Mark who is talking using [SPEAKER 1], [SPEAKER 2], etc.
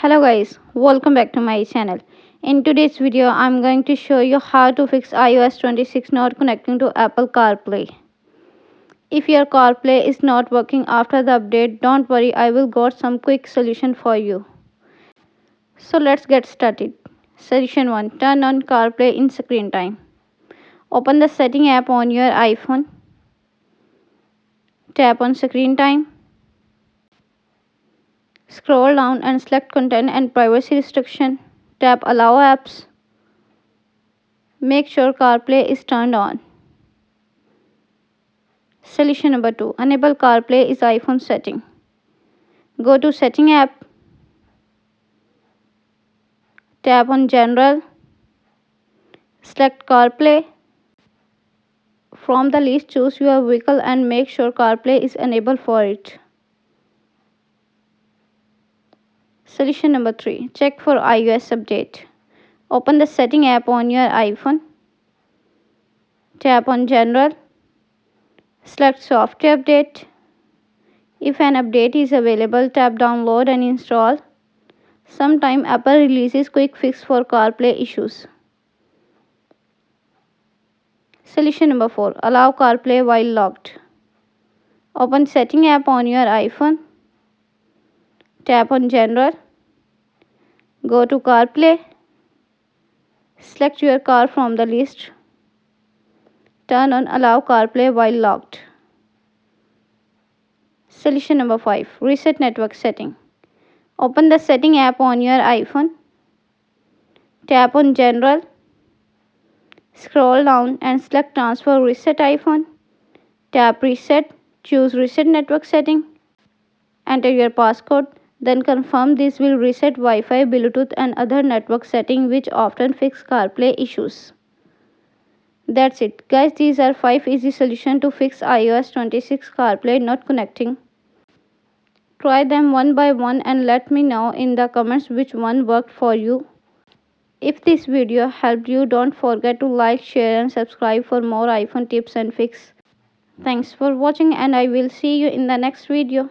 [SPEAKER 1] Hello guys, welcome back to my channel. In today's video, I'm going to show you how to fix iOS 26 not connecting to Apple CarPlay. If your CarPlay is not working after the update, don't worry, I will got some quick solution for you. So let's get started. Solution 1. Turn on CarPlay in screen time. Open the setting app on your iPhone. Tap on screen time. Scroll down and select content and privacy restriction. Tap allow apps. Make sure CarPlay is turned on. Solution number 2. Enable CarPlay is iPhone setting. Go to setting app. Tap on general. Select CarPlay. From the list choose your vehicle and make sure CarPlay is enabled for it. Solution number 3. Check for iOS update. Open the setting app on your iPhone. Tap on general. Select software update. If an update is available, tap download and install. Sometime Apple releases quick fix for CarPlay issues. Solution number 4. Allow CarPlay while locked. Open setting app on your iPhone. Tap on general. Go to CarPlay. Select your car from the list. Turn on allow CarPlay while locked. Solution number 5. Reset network setting. Open the setting app on your iPhone. Tap on general. Scroll down and select transfer reset iPhone. Tap reset. Choose reset network setting. Enter your passcode. Then confirm this will reset Wi-Fi, Bluetooth and other network settings which often fix CarPlay issues. That's it. Guys, these are 5 easy solutions to fix iOS 26 CarPlay not connecting. Try them one by one and let me know in the comments which one worked for you. If this video helped you, don't forget to like, share and subscribe for more iPhone tips and fix. Thanks for watching and I will see you in the next video.